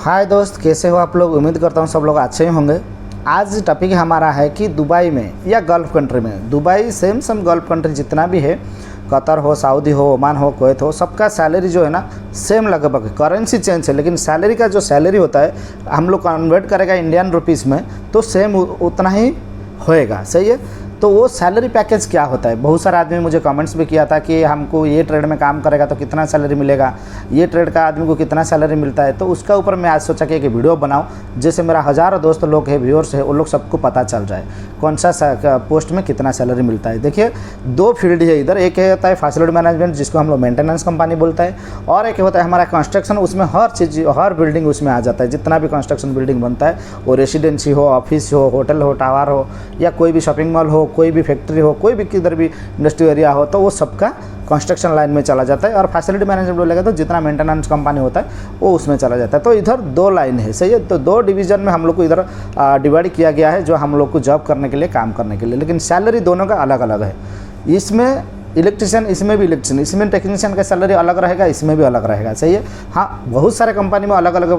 हाय दोस्त, कैसे हो आप लोग। उम्मीद करता हूँ सब लोग अच्छे ही होंगे। आज टॉपिक हमारा है कि दुबई में या गल्फ़ कंट्री में, दुबई सेम गल्फ़ कंट्री जितना भी है, कतर हो, सऊदी हो, ओमान हो, कुवैत हो, सबका सैलरी जो है ना सेम लगभग। करेंसी चेंज है लेकिन सैलरी का जो सैलरी होता है हम लोग कन्वर्ट करेगा इंडियन रुपीज़ में तो सेम उतना ही होएगा। सही है। तो वो सैलरी पैकेज क्या होता है, बहुत सारे आदमी मुझे कमेंट्स भी किया था कि हमको ये ट्रेड में काम करेगा तो कितना सैलरी मिलेगा, ये ट्रेड का आदमी को कितना सैलरी मिलता है। तो उसका ऊपर मैं आज सोचा कि एक वीडियो बनाऊं, जैसे मेरा हज़ारों दोस्त लोग है, व्यूअर्स है, वो लोग सबको पता चल जाए कौन सा पोस्ट में कितना सैलरी मिलता है। देखिए, दो फील्ड है इधर। एक होता है फैसिलिटी मैनेजमेंट, जिसको हम लोग मेंटेनेंस कंपनी बोलता है, और एक होता है हमारा कंस्ट्रक्शन। उसमें हर चीज़, हर बिल्डिंग उसमें आ जाता है। जितना भी कंस्ट्रक्शन बिल्डिंग बनता है, वो रेसिडेंसी हो, ऑफिस हो, होटल हो, टावर हो, या कोई भी शॉपिंग मॉल हो, कोई भी फैक्ट्री हो, कोई भी किधर भी इंडस्ट्री एरिया हो, तो वो सबका कंस्ट्रक्शन लाइन में चला जाता है। और फैसिलिटी मैनेजमेंट बोलेगा तो जितना मेंटेनेंस कंपनी होता है वो उसमें चला जाता है। तो इधर दो लाइन है। सही है। तो दो डिवीज़न में हम लोग को इधर डिवाइड किया गया है, जो हम लोग को जॉब करने के लिए, काम करने के लिए। लेकिन सैलरी दोनों का अलग अलग है। इसमें इलेक्ट्रिशियन, इसमें भी इलेक्ट्रिशियन, इसमें टेक्नीशियन का सैलरी अलग रहेगा, इसमें भी अलग रहेगा। सही है। हाँ, बहुत सारे कंपनी में अलग अलग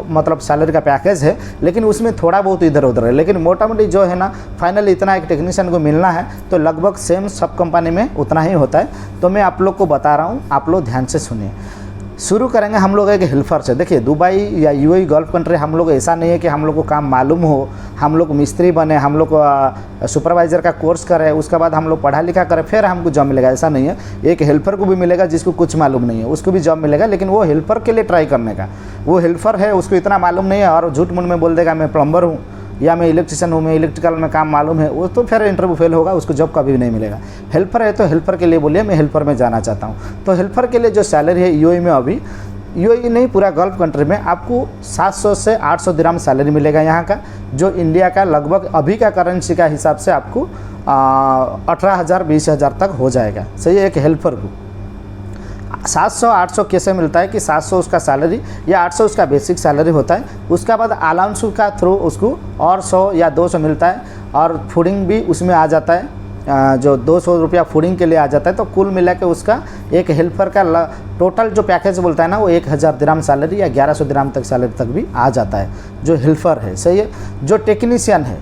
मतलब सैलरी का पैकेज है, लेकिन उसमें थोड़ा बहुत इधर उधर है। लेकिन मोटा मोटी जो है ना, फाइनली इतना एक टेक्नीशियन को मिलना है तो लगभग सेम सब कंपनी में उतना ही होता है। तो मैं आप लोग को बता रहा हूँ, आप लोग ध्यान से सुनिए। शुरू करेंगे हम लोग एक हेल्पर से। देखिए, दुबई या यूएई गल्फ़ कंट्री, हम लोग ऐसा नहीं है कि हम लोग को काम मालूम हो, हम लोग मिस्त्री बने, हम लोग सुपरवाइज़र का कोर्स करें, उसके बाद हम लोग पढ़ा लिखा करें फिर हमको जॉब मिलेगा। ऐसा नहीं है। एक हेल्पर को भी मिलेगा जिसको कुछ मालूम नहीं है, उसको भी जॉब मिलेगा, लेकिन वो हेल्पर के लिए ट्राई करने का। वो हेल्पर है, उसको इतना मालूम नहीं है और झूठ मूठ में बोल देगा मैं प्लम्बर हूँ या मैं इलेक्ट्रिशियन हूँ, मैं इलेक्ट्रिकल में काम मालूम है, वो तो फिर इंटरव्यू फेल होगा, उसको जॉब कभी भी नहीं मिलेगा। हेल्पर है तो हेल्पर के लिए बोलिए मैं हेल्पर में जाना चाहता हूँ। तो हेल्पर के लिए जो सैलरी है यूएई में, अभी यूएई नहीं पूरा गल्फ़ कंट्री में आपको 700 से 800 दिरहम सैलरी मिलेगा यहाँ का, जो इंडिया का लगभग अभी का करेंसी का हिसाब से आपको 18,000 20,000 तक हो जाएगा। सही है। एक हेल्पर को 700-800 कैसे मिलता है कि 700 उसका सैलरी या 800 उसका बेसिक सैलरी होता है। उसके बाद अलाउंस का थ्रू उसको और 100 या 200 मिलता है, और फूडिंग भी उसमें आ जाता है, जो 200 रुपया फूडिंग के लिए आ जाता है। तो कुल मिला के उसका एक हेल्पर का टोटल जो पैकेज बोलता है ना, वो 1,000 दिरहम सैलरी या 1100 दिरहम तक सैलरी तक भी आ जाता है, जो हेल्पर है। सही है। जो टेक्नीशियन है,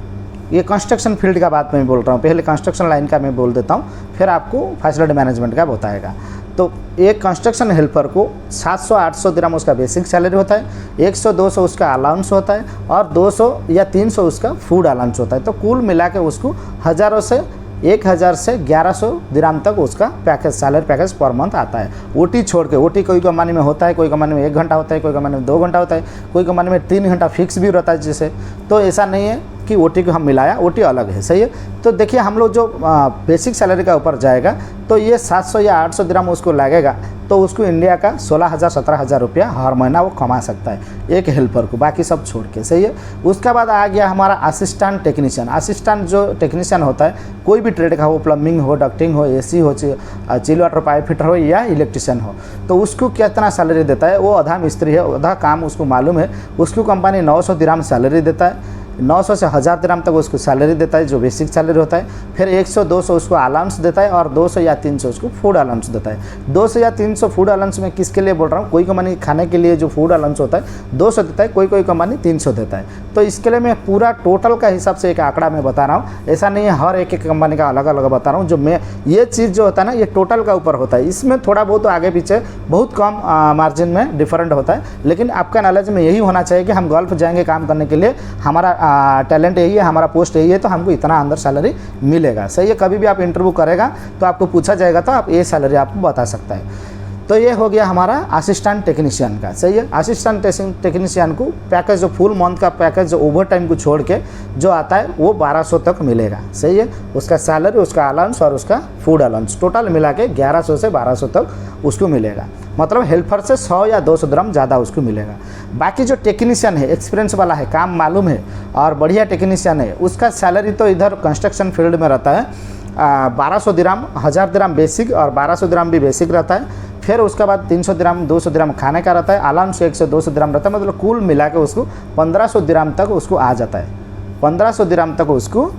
ये कंस्ट्रक्शन फील्ड का बात मैं बोल रहा हूँ, पहले कंस्ट्रक्शन लाइन का मैं बोल देता हूँ, फिर आपको फैसिलिटी मैनेजमेंट का बताएगा। तो एक कंस्ट्रक्शन हेल्पर को 700-800 दिरहम उसका बेसिक सैलरी होता है, 100-200 उसका अलाउंस होता है, और 200 या 300 उसका फूड अलाउंस होता है। तो कुल मिला के उसको 1,000 से 1100 दिरहम तक उसका package, salary package per month आता है। ओटी छोड़ के, ओटी कोई कंपनी में होता है, कोई कंपनी में 1 घंटा होता है, कोई कंपनी में 2 घंटा होता है, कोई कंपनी में 3 घंटा फिक्स भी रहता है जैसे। तो ऐसा नहीं है कि ओटी को हम मिलाया, ओटी अलग है। सही है। तो देखिए, हम लोग जो बेसिक सैलरी का ऊपर जाएगा तो ये 700 या 800 दिरहम उसको लगेगा, तो उसको इंडिया का 16,000-17,000 रुपया हर महीना वो कमा सकता है, एक हेल्पर को, बाकी सब छोड़ के। सही है। उसके बाद आ गया हमारा असिस्टेंट टेक्नीशियन। असिस्टेंट जो टेक्नीशियन होता है, कोई भी ट्रेड का हो, प्लम्बिंग हो, डक्टिंग हो, एसी हो, चिल वाटर पाइप फिटर हो या इलेक्ट्रिशियन हो, तो उसको कितना सैलरी देता है। वो आधा मिस्त्री है, आधा काम उसको मालूम है, उसको कंपनी 900 दिरहम सैलरी देता है। 900 से 1,000 दिरहम तक उसको सैलरी देता है, जो बेसिक सैलरी होता है। फिर 100-200 उसको अलाउंस देता है, और 200 या 300 उसको फूड अलाउंस देता है। 200 या 300 फूड अलाउंस में किसके लिए बोल रहा हूँ, कोई कंपनी खाने के लिए जो फूड अलाउंस होता है 200 देता है, कोई कंपनी 300 देता है। तो इसके लिए मैं पूरा टोटल का हिसाब से एक आंकड़ा मैं बता रहा हूँ, ऐसा नहीं है हर एक कंपनी का अलग अलग बता रहा हूँ। जो मैं ये चीज़ जो होता है ना, ये टोटल का ऊपर होता है। इसमें थोड़ा बहुत आगे पीछे बहुत कम मार्जिन में डिफरेंट होता है, लेकिन आपका नॉलेज में यही होना चाहिए कि हम गल्फ़ जाएंगे काम करने के लिए, हमारा टैलेंट यही है, हमारा पोस्ट यही है, तो हमको इतना अंदर सैलरी मिलेगा। सही है। कभी भी आप इंटरव्यू करेगा तो आपको पूछा जाएगा तो आप ये सैलरी आपको बता सकता है। तो ये हो गया हमारा असिस्टेंट टेक्नीशियन का। सही है। असिस्टेंट टेक्नीशियन को पैकेज, जो फुल मंथ का पैकेज जो ओवर टाइम को छोड़ के जो आता है, वो 1200 तक मिलेगा। सही है। उसका सैलरी, उसका अलाउंस और उसका फूड अलाउंस टोटल मिला के 1100 से 1200 तक उसको मिलेगा। मतलब हेल्पर से 100 या 200 दिरहम ज़्यादा उसको मिलेगा। बाकी जो टेक्नीशियन है, एक्सपीरियंस वाला है, काम मालूम है और बढ़िया टेक्नीशियन है, उसका सैलरी तो इधर कंस्ट्रक्शन फील्ड में रहता है 1200 दिरहम, 1,000 दिरहम बेसिक और 1200 दिरहम भी बेसिक रहता है। फिर उसके बाद 300 दिरहम 200 दिरहम खाने का रहता है, अलाउंस 100-200 दिरहम रहता है। मतलब कुल मिला के उसको 1500 दिरहम तक उसको आ जाता है। 1500 दिरहम तक उसको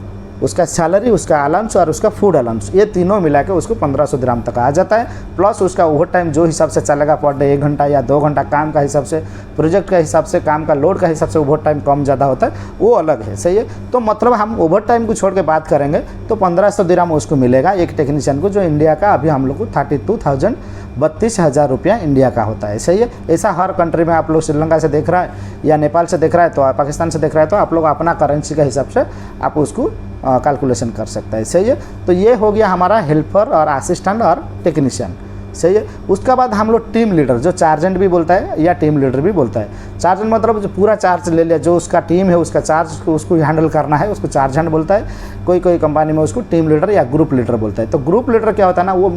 उसका सैलरी, उसका अलाउंस और उसका फूड अलाउंस, ये तीनों मिला के उसको 1500 दिरहम तक आ जाता है। प्लस उसका ओवर टाइम जो हिसाब से चलेगा पर डे 1 घंटा या 2 घंटा काम का हिसाब से, प्रोजेक्ट का हिसाब से, काम का लोड का हिसाब से ओवर टाइम कम ज़्यादा होता है, वो अलग है। सही है। तो मतलब हम ओवर टाइम को छोड़ के बात करेंगे तो 1500 दिरहम उसको मिलेगा एक टेक्नीशियन को, जो इंडिया का अभी हम लोग को 32,000 रुपया इंडिया का होता है। सही है। ऐसा हर कंट्री में, आप लोग श्रीलंका से देख रहा है या नेपाल से देख रहा है तो पाकिस्तान से देख रहा है तो आप लोग अपना करेंसी के हिसाब से आप उसको कैलकुलेशन कर सकता है। सही है। तो ये हो गया हमारा हेल्पर और असिस्टेंट और टेक्नीशियन। सही है। उसका बाद हम लोग टीम लीडर, जो चार्जेंट भी बोलता है या टीम लीडर भी बोलता है। चार्जेंट मतलब जो पूरा चार्ज ले लिया, जो उसका टीम है उसका चार्ज उसको हैंडल करना है, उसको चार्जेंट बोलता है। कोई कोई कंपनी में उसको टीम लीडर या ग्रुप लीडर बोलता है। तो ग्रुप लीडर क्या होता है ना, वो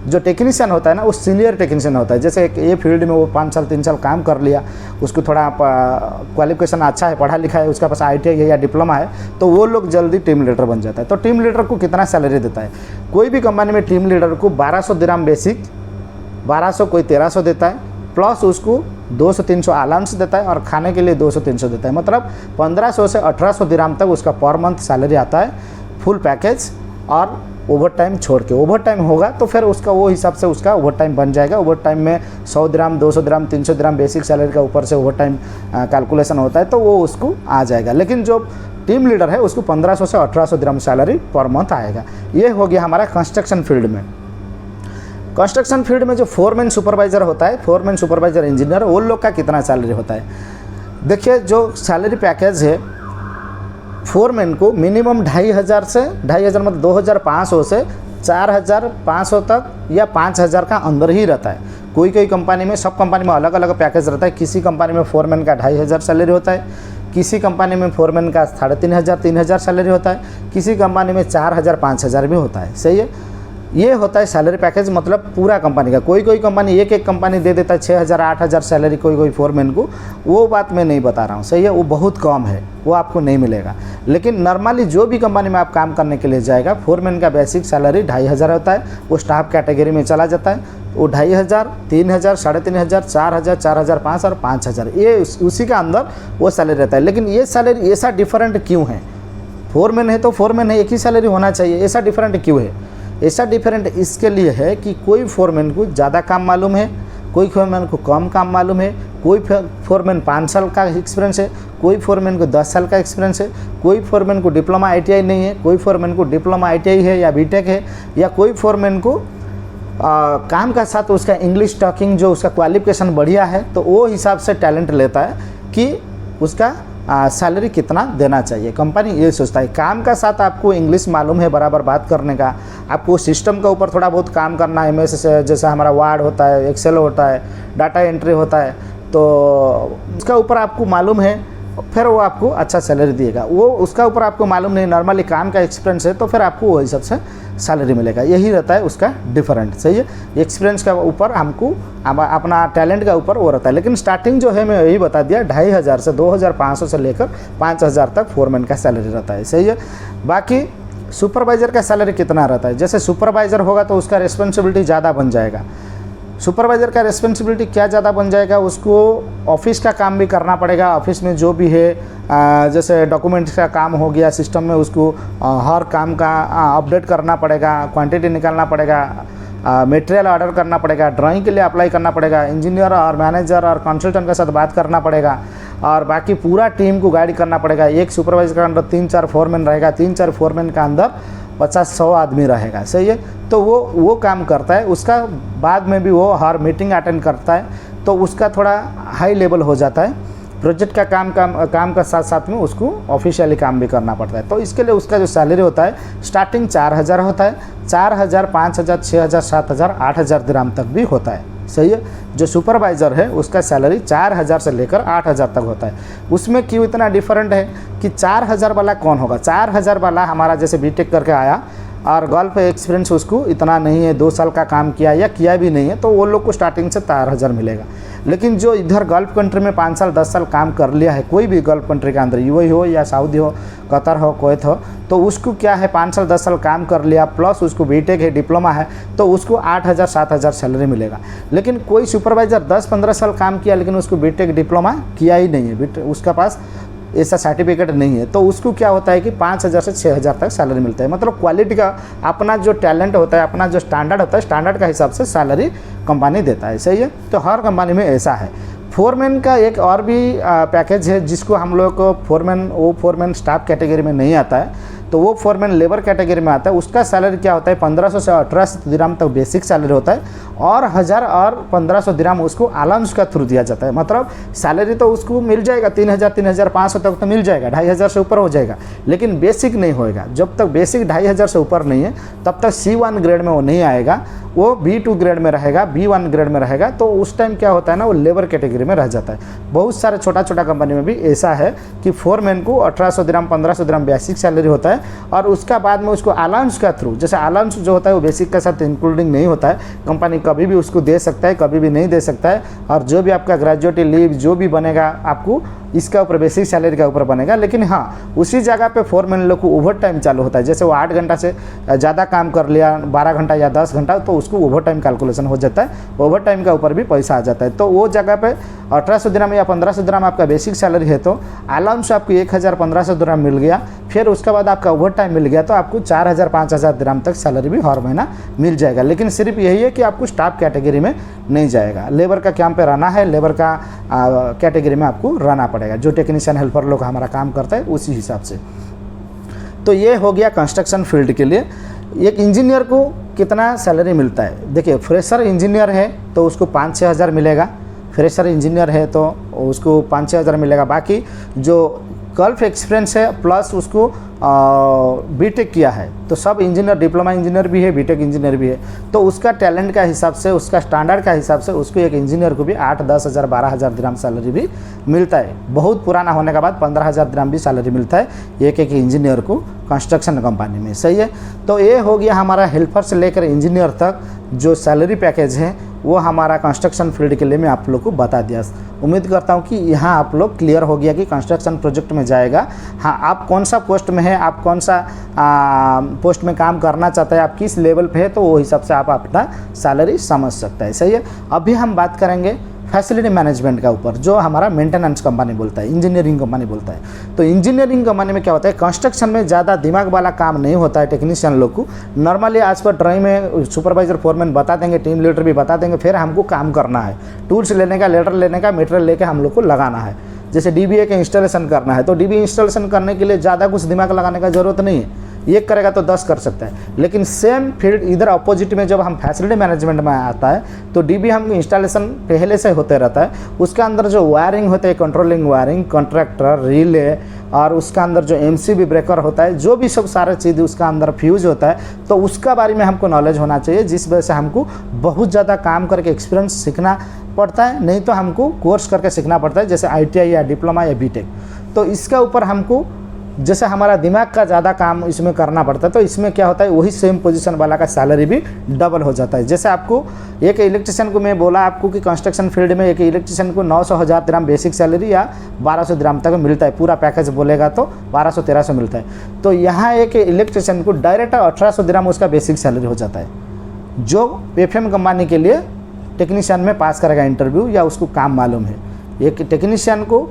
जो टेक्नीशियन होता है ना, वो सीनियर टेक्नीशियन होता है। जैसे ये फील्ड में वो 5 साल 3 साल काम कर लिया, उसको थोड़ा क्वालिफिकेशन अच्छा है, पढ़ा लिखा है, उसका पास ITI है या डिप्लोमा है, तो वो लोग जल्दी टीम लीडर बन जाता है। तो टीम लीडर को कितना सैलरी देता है? कोई भी कंपनी में टीम लीडर को 1200 दिरहम बेसिक, 1200 कोई 1300 देता है, प्लस उसको 200-300 अलाउंस देता है और खाने के लिए 200-300 देता है। मतलब 1500 से 1800 दिरहम तक उसका पर मंथ सैलरी आता है, फुल पैकेज और ओवर टाइम छोड़ के। ओवर टाइम होगा तो फिर उसका वो हिसाब से उसका ओवर टाइम बन जाएगा। ओवर टाइम में 100 दिरहम, 200 दिरहम, 300 दिरहम बेसिक सैलरी का ऊपर से ओवर टाइम कैलकुलेशन होता है, तो वो उसको आ जाएगा। लेकिन जो टीम लीडर है उसको 1500 से 1800 दिरहम सैलरी पर मंथ आएगा। ये हो गया हमारा कंस्ट्रक्शन फील्ड में। कंस्ट्रक्शन फील्ड में जो फोरमैन सुपरवाइज़र होता है, फोरमैन सुपरवाइज़र इंजीनियर, वो लोग का कितना सैलरी होता है? देखिए, जो सैलरी पैकेज है फोरमैन को मिनिमम 2500 से 2500 मतलब 2500 से 4500 तक या 5000 का अंदर ही रहता है। कोई कोई कंपनी में, सब कंपनी में अलग अलग पैकेज रहता है। किसी कंपनी में फोरमैन का 2500 सैलरी होता है, किसी कंपनी में फोरमैन का 3500-3000 सैलरी होता है, किसी कंपनी में 4000-5000 भी होता है। सही है। ये होता है सैलरी पैकेज, मतलब पूरा कंपनी का। कोई कोई कंपनी, एक कंपनी दे देता है 6000-8000 सैलरी कोई कोई फोरमैन को, वो बात मैं नहीं बता रहा हूँ। सही है। वो बहुत कम है, वो आपको नहीं मिलेगा। लेकिन नॉर्मली जो भी कंपनी में आप काम करने के लिए जाएगा, फोरमैन का बेसिक सैलरी 2500 होता है। वो स्टाफ कैटेगरी में चला जाता है, वो 2500, 3000, 3500, 4000, 4500 और 5000, ये उसी का अंदर वो सैलरी रहता है। लेकिन ये सैलरी ऐसा डिफरेंट क्यों है? फोरमैन है तो फोरमैन है, एक ही सैलरी होना चाहिए, ऐसा डिफरेंट क्यों है? ऐसा डिफरेंट इसके लिए है कि कोई फोरमैन को ज़्यादा काम मालूम है, कोई फोरमैन को कम काम मालूम है, कोई फोरमैन 5 साल का एक्सपीरियंस है, कोई फोरमैन को 10 साल का एक्सपीरियंस है, कोई फोरमैन को डिप्लोमा ITI नहीं है, कोई फोरमैन को डिप्लोमा ITI है या BTech है, या कोई फोरमैन को काम का साथ उसका इंग्लिश टॉकिंग जो उसका क्वालिफिकेशन बढ़िया है, तो वो हिसाब से टैलेंट लेता है कि उसका सैलरी कितना देना चाहिए। कंपनी ये सोचता है। काम का साथ आपको इंग्लिश मालूम है बराबर बात करने का, आपको सिस्टम के ऊपर थोड़ा बहुत काम करना है, MS से जैसे हमारा वर्ड होता है, एक्सेल होता है, डाटा एंट्री होता है, तो उसका ऊपर आपको मालूम है, फिर वो आपको अच्छा सैलरी देगा। वो उसका ऊपर आपको मालूम नहीं, नॉर्मली काम का एक्सपीरियंस है, तो फिर आपको वो हिसाब से सैलरी मिलेगा। यही रहता है उसका डिफरेंट। सही है। एक्सपीरियंस का ऊपर हमको अपना टैलेंट का ऊपर वो रहता है। लेकिन स्टार्टिंग जो है मैं यही बता दिया, 2500 से 2500 से लेकर 5000 तक फोरमैन का सैलरी रहता है। सही है। बाकी सुपरवाइज़र का सैलरी कितना रहता है? जैसे सुपरवाइज़र होगा तो उसका रिस्पॉन्सिबिलिटी ज़्यादा बन जाएगा। सुपरवाइज़र का रिस्पॉन्सिबिलिटी क्या ज़्यादा बन जाएगा? उसको ऑफिस का काम भी करना पड़ेगा। ऑफिस में जो भी है, जैसे डॉक्यूमेंट्स का काम हो गया, सिस्टम में उसको हर काम का अपडेट करना पड़ेगा, क्वांटिटी निकालना पड़ेगा, मटेरियल ऑर्डर करना पड़ेगा, ड्राइंग के लिए अप्लाई करना पड़ेगा, इंजीनियर और मैनेजर और कंसल्टेंट के साथ बात करना पड़ेगा, और बाकी पूरा टीम को गाइड करना पड़ेगा। एक सुपरवाइजर के अंदर 3-4 फोरमैन रहेगा, 3-4 फोरमैन का अंदर 50-100 आदमी रहेगा। सही है। तो वो काम करता है। उसका बाद में भी वो हर मीटिंग अटेंड करता है, तो उसका थोड़ा हाई लेवल हो जाता है। प्रोजेक्ट का काम का साथ साथ में उसको ऑफिशियली काम भी करना पड़ता है। तो इसके लिए उसका जो सैलरी होता है स्टार्टिंग 4000 होता है, 4000, 5000, 6000, 7000, 8000 दिरहम तक भी होता है। सही है। जो सुपरवाइज़र है उसका सैलरी 4000 से लेकर 8000 तक होता है। उसमें क्यों इतना डिफरेंट है कि 4000 वाला कौन होगा? 4000 वाला हमारा जैसे BTech करके आया और गल्फ एक्सपीरियंस उसको इतना नहीं है, 2 साल का काम किया या किया भी नहीं है, तो वो लोग को स्टार्टिंग से 4000 मिलेगा। लेकिन जो इधर गल्फ कंट्री में 5 साल 10 साल काम कर लिया है, कोई भी गल्फ कंट्री के अंदर, UAE हो या सऊदी हो, कतर हो, कुवैत हो, तो उसको क्या है 5 साल 10 साल काम कर लिया, प्लस उसको BTech है, डिप्लोमा है, तो उसको 8000 7000 सैलरी मिलेगा। लेकिन कोई सुपरवाइज़र 10-15 साल काम किया लेकिन उसको BTech डिप्लोमा किया ही नहीं है, उसका पास ऐसा सर्टिफिकेट नहीं है, तो उसको क्या होता है कि 5,000 से 6,000 तक सैलरी मिलता है। मतलब क्वालिटी का अपना जो टैलेंट होता है, अपना जो स्टैंडर्ड होता है, स्टैंडर्ड का हिसाब से सैलरी कंपनी देता है। सही है, तो हर कंपनी में ऐसा है। फोरमैन का एक और भी पैकेज है जिसको हम लोग को फोरमैन स्टाफ कैटेगरी में नहीं आता है, तो वो फोरमैन लेबर कैटेगरी में आता है। उसका सैलरी क्या होता है, 1500 से 1800 दिरहम तक बेसिक सैलरी होता है और 1000 और 1500 दिरहम उसको अलाउंस का थ्रू दिया जाता है। मतलब सैलरी तो उसको मिल जाएगा 3000 3500 तक तो मिल जाएगा, 2500 से ऊपर हो जाएगा, लेकिन बेसिक नहीं होएगा। जब तक बेसिक 2500 से ऊपर नहीं है तब तक C1 ग्रेड में वो नहीं आएगा, वो B2 ग्रेड में रहेगा, B1 ग्रेड में रहेगा। तो उस टाइम क्या होता है ना, वो लेबर कैटेगरी में रह जाता है। बहुत सारे छोटा कंपनी में भी ऐसा है कि फोरमैन को 1800 दिरहम 1500 दिरहम बेसिक सैलरी होता है और उसका बाद में उसको अलाउंस का थ्रू, जैसे अलाउंस जो होता है वो बेसिक के साथ इंक्लूडिंग नहीं होता है, कंपनी कभी भी उसको दे सकता है, कभी भी नहीं दे सकता है। और जो भी आपका ग्रेजुएटी लीव जो भी बनेगा आपको इसका ऊपर बेसिक सैलरी का ऊपर बनेगा। लेकिन हाँ, उसी जगह पे फोरमैन लोग को ओवर टाइम चालू होता है। जैसे वो 8 घंटा से ज़्यादा काम कर लिया, 12 घंटा या 10 घंटा, तो उसको ओवर टाइम कैलकुलेशन हो जाता है, ओवर टाइम का ऊपर भी पैसा आ जाता है। तो वो जगह पे 1800 दिरहम या 1500 दिरहम आपका बेसिक सैलरी है तो अलाउंस आपको 1000 1500 दिरहम मिल गया, फिर उसके बाद आपका ओवर टाइम मिल गया तो आपको 4000 5000 दिरहम तक सैलरी भी हर महीना मिल जाएगा। लेकिन सिर्फ यही है कि आपको स्टाफ कैटेगरी में नहीं जाएगा, लेबर का काम पे रहना है, लेबर का कैटेगरी में आपको रहना पड़ेगा, जो टेक्नीशियन हेल्पर लोग हमारा काम करता है उसी हिसाब से। तो ये हो गया कंस्ट्रक्शन फील्ड के लिए। एक इंजीनियर को कितना सैलरी मिलता है, देखिए फ्रेशर इंजीनियर है तो उसको 5-6 हज़ार मिलेगा, फ्रेशर इंजीनियर है तो उसको 5-6 हज़ार मिलेगा। बाकी जो गल्फ एक्सपीरियंस है प्लस उसको बीटेक किया है, तो सब इंजीनियर, डिप्लोमा इंजीनियर भी है, बीटेक इंजीनियर भी है, तो उसका टैलेंट का हिसाब से, उसका स्टैंडर्ड का हिसाब से उसको एक इंजीनियर को भी 8-10 हज़ार 12 हज़ार दिरहम सैलरी भी मिलता है। बहुत पुराना होने के बाद 15 हज़ार दिरहम भी सैलरी मिलता है एक इंजीनियर को कंस्ट्रक्शन कंपनी में। सही है, तो ये हो गया हमारा हेल्पर से लेकर इंजीनियर तक जो सैलरी पैकेज है वो हमारा कंस्ट्रक्शन फील्ड के लिए मैं आप लोग को बता दिया। उम्मीद करता हूँ कि यहाँ आप लोग क्लियर हो गया कि कंस्ट्रक्शन प्रोजेक्ट में जाएगा, हाँ आप कौन सा पोस्ट में है, आप कौन सा पोस्ट में काम करना चाहते हैं, आप किस लेवल पे है, तो वो हिसाब से आप अपना सैलरी समझ सकते हैं। सही है, अभी हम बात करेंगे फैसिलिटी मैनेजमेंट का ऊपर, जो हमारा मेंटेनेंस कंपनी बोलता है, इंजीनियरिंग कंपनी बोलता है। तो इंजीनियरिंग कंपनी में क्या होता है, कंस्ट्रक्शन में ज़्यादा दिमाग वाला काम नहीं होता है टेक्नीशियन लोग को। नॉर्मली आज पर ड्राइंग में सुपरवाइजर फोरमैन बता देंगे, टीम लीडर भी बता देंगे, फिर हमको काम करना है, टूल्स लेने का, लेटर लेने का, मटेरियल लेके हम लोग को लगाना है। जैसे DBA के इंस्टॉलेशन करना है तो DBA इंस्टॉलेशन करने के लिए ज़्यादा कुछ दिमाग लगाने का ज़रूरत नहीं है, एक करेगा तो 10 कर सकता है। लेकिन सेम फील्ड इधर अपोजिट में जब हम फैसिलिटी मैनेजमेंट में आता है तो DBA हम इंस्टॉलेशन पहले से होते रहता है, उसके अंदर जो वायरिंग होता है, कंट्रोलिंग वायरिंग, कॉन्ट्रैक्टर, रिले और उसका अंदर जो MCB ब्रेकर होता है, जो भी सब सारे चीज़ उसका अंदर फ्यूज होता है, तो उसका बारे में हमको नॉलेज होना चाहिए, जिस वजह से हमको बहुत ज़्यादा काम करके एक्सपीरियंस सीखना पड़ता है, नहीं तो हमको कोर्स करके सीखना पड़ता है, जैसे ITI या डिप्लोमा या बीटेक। तो इसका ऊपर हमको जैसे हमारा दिमाग का ज़्यादा काम इसमें करना पड़ता है, तो इसमें क्या होता है, वही सेम पोजीशन वाला का सैलरी भी डबल हो जाता है। जैसे आपको एक इलेक्ट्रिशियन को मैं बोला आपको कि कंस्ट्रक्शन फील्ड में एक इलेक्ट्रिशियन को 900 हज़ार दिरहम बेसिक सैलरी या 1200 दिरहम तक मिलता है, पूरा पैकेज बोलेगा तो 1200-1300 मिलता है। तो यहाँ एक इलेक्ट्रिशियन को डायरेक्ट 1800 दिरहम उसका बेसिक सैलरी हो जाता है, जो FM कंपनी के लिए टेक्नीशियन में पास करेगा इंटरव्यू या उसको काम मालूम है। एक टेक्नीशियन को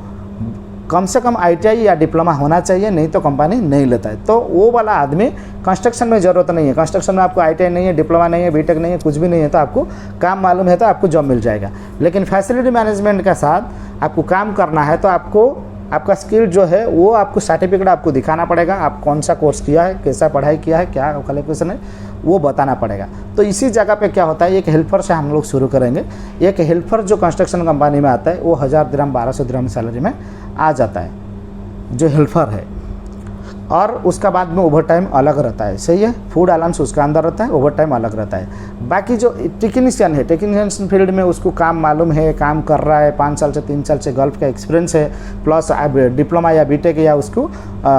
कम से कम ITI या डिप्लोमा होना चाहिए, नहीं तो कंपनी नहीं लेता है। तो वो वाला आदमी कंस्ट्रक्शन में ज़रूरत नहीं है, कंस्ट्रक्शन में आपको ITI नहीं है, डिप्लोमा नहीं है, बीटेक नहीं है, कुछ भी नहीं है, तो आपको काम मालूम है तो आपको जॉब मिल जाएगा। लेकिन फैसिलिटी मैनेजमेंट के साथ आपको काम करना है तो आपको आपका स्किल जो है वो आपको सर्टिफिकेट आपको दिखाना पड़ेगा, आप कौन सा कोर्स किया है, कैसा पढ़ाई किया है, क्या क्वालिफिकेशन है, वो बताना पड़ेगा। तो इसी जगह पे क्या होता है, एक हेल्पर से हम लोग शुरू करेंगे। एक हेल्पर जो कंस्ट्रक्शन कंपनी में आता है वो 1000 दिरहम 1200 दिरहम सैलरी में आ जाता है, जो हेल्पर है। और उसका बाद में ओवर टाइम अलग रहता है। सही है, फूड अलाउंस उसका अंदर रहता है, ओवर टाइम अलग रहता है। बाकी जो टेक्नीशियन है, टेक्नीशियन फील्ड में उसको काम मालूम है, काम कर रहा है, 5 साल से 3 साल से गल्फ का एक्सपीरियंस है, प्लस डिप्लोमा या बीटेक या उसको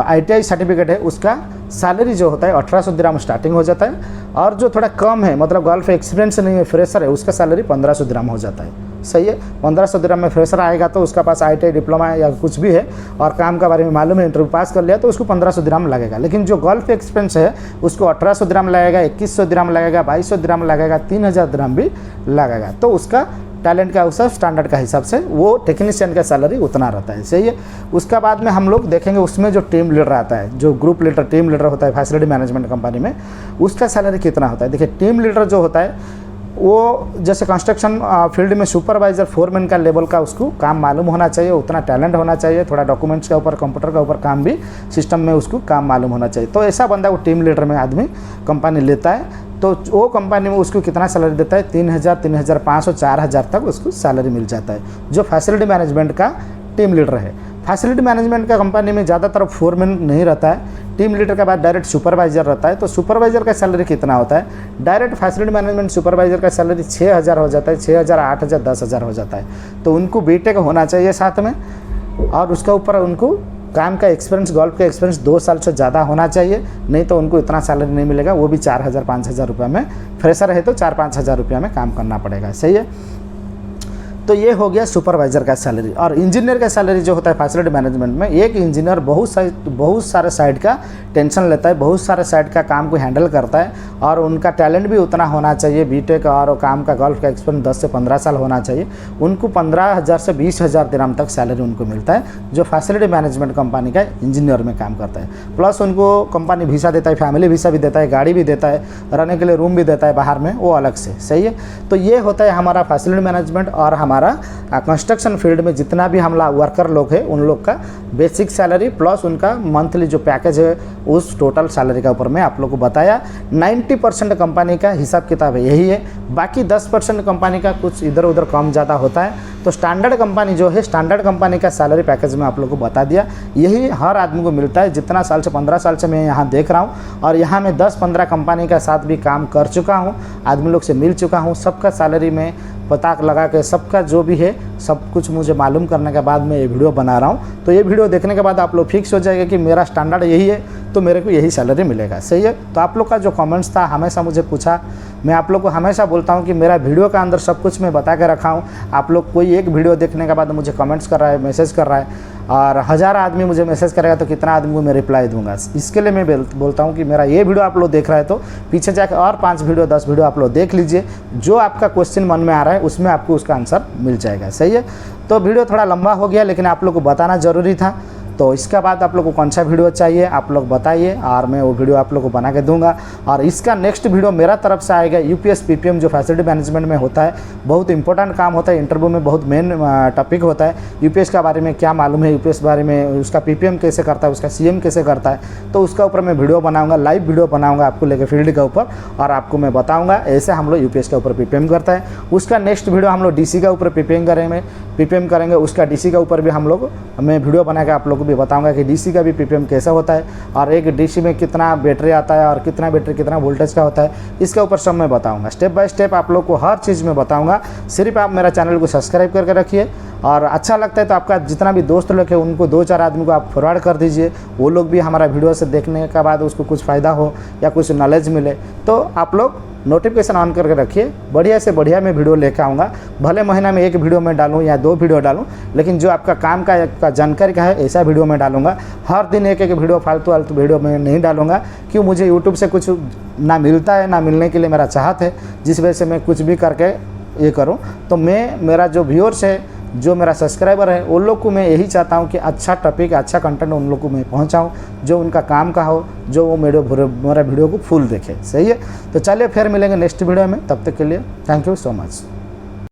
ITI सर्टिफिकेट है, उसका सैलरी जो होता है 1800 दिरहम स्टार्टिंग हो जाता है। और जो थोड़ा कम है, मतलब गल्फ एक्सपीरियंस नहीं है, फ्रेशर है, उसका सैलरी 1500 दिरहम हो जाता है। सही है, 1500 दिरहम में फ्रेशर आएगा तो उसका पास ITI डिप्लोमा या कुछ भी है और काम का बारे में मालूम है, इंटरव्यू पास कर लिया तो उसको 1500 दिरहम लगेगा। लेकिन जो गल्फ एक्सपीरियंस है उसको 1800 दिरहम लगेगा, 2100 दिरहम लगेगा, 2200 दिरहम लगेगा, 3000 दिरहम भी लगेगा। तो उसका टैलेंट का उस स्टैंडर्ड का हिसाब से वो टेक्नीशियन का सैलरी उतना रहता है, सही है। उसका बाद में हम लोग देखेंगे उसमें जो टीम लीडर आता है, जो ग्रुप लीडर टीम लीडर होता है फैसिलिटी मैनेजमेंट कंपनी में, उसका सैलरी कितना होता है। देखिए टीम लीडर जो होता है वो जैसे कंस्ट्रक्शन फील्ड में सुपरवाइज़र फोरमैन का लेवल का उसको काम मालूम होना चाहिए, उतना टैलेंट होना चाहिए, थोड़ा डॉक्यूमेंट्स के ऊपर कंप्यूटर के ऊपर काम भी सिस्टम में उसको काम मालूम होना चाहिए। तो ऐसा बंदा वो टीम लीडर में आदमी कंपनी लेता है, तो वो कंपनी में उसको कितना सैलरी देता है, 3,000, 3,500, 4,000 तक उसको सैलरी मिल जाता है, जो फैसिलिटी मैनेजमेंट का टीम लीडर है। फैसिलिटी मैनेजमेंट का कंपनी में ज़्यादातर फोरमैन नहीं रहता है, टीम लीडर के बाद डायरेक्ट सुपरवाइजर रहता है। तो सुपरवाइजर का सैलरी कितना होता है, डायरेक्ट फैसिलिटी मैनेजमेंट सुपरवाइजर का सैलरी 6,000 हो जाता है, 6,000, 8,000, 10,000 हो जाता है। तो उनको बीटेक होना चाहिए साथ में, और उसके ऊपर उनको काम का एक्सपीरियंस, गोल्फ का एक्सपीरियंस 2 साल से ज़्यादा होना चाहिए, नहीं तो उनको इतना सैलरी नहीं मिलेगा। वो भी 4,000, 5,000 रुपये में, फ्रेशर है तो 4-5 हज़ार रुपये में काम करना पड़ेगा, सही है। तो ये हो गया सुपरवाइज़र का सैलरी। और इंजीनियर का सैलरी जो होता है फैसिलिटी मैनेजमेंट में, एक इंजीनियर बहुत सारे साइड का टेंशन लेता है, बहुत सारे साइड का काम को हैंडल करता है, और उनका टैलेंट भी उतना होना चाहिए, बीटेक और काम का गोल्फ का एक्सपीरियंस 10 से 15 साल होना चाहिए। उनको 15,000 से 20,000 दिरहम तक सैलरी उनको मिलता है, जो फैसिलिटी मैनेजमेंट कंपनी का इंजीनियर में काम करता है। प्लस उनको कंपनी वीसा देता है, फैमिली वीसा भी देता है, गाड़ी भी देता है, रहने के लिए रूम भी देता है बाहर में, वो अलग से, सही है। तो ये होता है हमारा फैसिलिटी मैनेजमेंट। और हमारा कंस्ट्रक्शन फील्ड में जितना भी हम वर्कर लोग हैं उन लोग का बेसिक सैलरी प्लस उनका मंथली जो पैकेज है उस टोटल सैलरी का ऊपर मैं आप लोग को बताया। 90% कंपनी का हिसाब किताब है यही है, बाकी 10% कंपनी का कुछ इधर उधर कम ज़्यादा होता है। तो स्टैंडर्ड कंपनी जो है, स्टैंडर्ड कंपनी का सैलरी पैकेज मैं आप लोग को बता दिया, यही हर आदमी को मिलता है। जितना साल से 15 साल से मैं यहाँ देख रहा हूँ, और यहाँ मैं 10-15 कंपनी का साथ भी काम कर चुका हूँ, आदमी लोग से मिल चुका हूँ, सबका सैलरी में पता लगा के सबका जो भी है सब कुछ मुझे मालूम करने के बाद मैं ये वीडियो बना रहा हूँ। तो ये वीडियो देखने के बाद आप लोग फिक्स हो जाएगा कि मेरा स्टैंडर्ड यही है तो मेरे को यही सैलरी मिलेगा, सही है। तो आप लोग का जो कमेंट्स था हमेशा मुझे पूछा, मैं आप लोग को हमेशा बोलता हूँ कि मेरा वीडियो का अंदर सब कुछ मैं बता के रखा हूँ। आप लोग कोई एक वीडियो देखने के बाद मुझे कमेंट्स कर रहा है, मैसेज कर रहा है, और 1000 आदमी मुझे मैसेज करेगा तो कितना आदमी को मैं रिप्लाई दूंगा। इसके लिए मैं बोलता हूँ कि मेरा ये वीडियो आप लोग देख रहे हैं तो पीछे जाकर और 5 वीडियो 10 वीडियो आप लोग देख लीजिए, जो आपका क्वेश्चन मन में आ रहा है उसमें आपको उसका आंसर मिल जाएगा, सही है। तो वीडियो थोड़ा लंबा हो गया लेकिन आप लोग को बताना ज़रूरी था। तो इसका बाद आप लोग को कौन सा वीडियो चाहिए आप लोग बताइए, और मैं वो वीडियो आप लोग को बना के दूंगा। और इसका नेक्स्ट वीडियो मेरा तरफ से आएगा यूपीएस पीपीएम जो फैसिलिटी मैनेजमेंट में होता है, बहुत इंपॉर्टेंट काम होता है, इंटरव्यू में बहुत मेन टॉपिक होता है। यूपीएस के बारे में क्या मालूम है, यूपीएस बारे में उसका पीपीएम कैसे करता है, उसका सीएम कैसे करता है, तो उसका ऊपर मैं वीडियो बनाऊँगा, लाइव वीडियो बनाऊँगा आपको लेकर फील्ड के ऊपर, और आपको मैं बताऊँगा ऐसे हम लोग यूपीएस के ऊपर पीपीएम करता है। उसका नेक्स्ट वीडियो हम लोग डीसी के ऊपर पीपीएम करेंगे, उसका डीसी के ऊपर भी हम लोग मैं वीडियो बना के आप लोग को भी बताऊँगा कि डीसी का भी पीपीएम कैसा होता है, और एक डीसी में कितना बैटरी आता है और कितना बैटरी कितना वोल्टेज का होता है, इसके ऊपर सब मैं बताऊंगा। स्टेप बाय स्टेप आप लोग को हर चीज़ में बताऊंगा। सिर्फ आप मेरा चैनल को सब्सक्राइब करके रखिए, और अच्छा लगता है तो आपका जितना भी दोस्त लोग है उनको 2-4 आदमी को आप फॉरवर्ड कर दीजिए, वो लोग भी हमारा वीडियो से देखने के बाद उसको कुछ फ़ायदा हो या कुछ नॉलेज मिले। तो आप लोग नोटिफिकेशन ऑन करके रखिए, बढ़िया से बढ़िया मैं वीडियो लेकर आऊँगा। भले महीना में 1 वीडियो मैं डालूँ या 2 वीडियो डालूँ, लेकिन जो आपका काम का जानकारी का है ऐसा वीडियो मैं डालूँगा। हर दिन एक वीडियो फालतू वीडियो मैं नहीं डालूँगा, क्यों मुझे यूट्यूब से कुछ ना मिलता है, ना मिलने के लिए मेरा चाहत है, जिस वजह से मैं कुछ भी करके ये करूँ। तो मैं मेरा जो व्यूअर्स है, जो मेरा सब्सक्राइबर है, उन लोग को मैं यही चाहता हूँ कि अच्छा टॉपिक अच्छा कंटेंट उन लोग को मैं पहुँचाऊँ, जो उनका काम का हो, जो वो मेरा वीडियो को फुल देखे, सही है। तो चलिए फिर मिलेंगे नेक्स्ट वीडियो में, तब तक के लिए थैंक यू सो मच।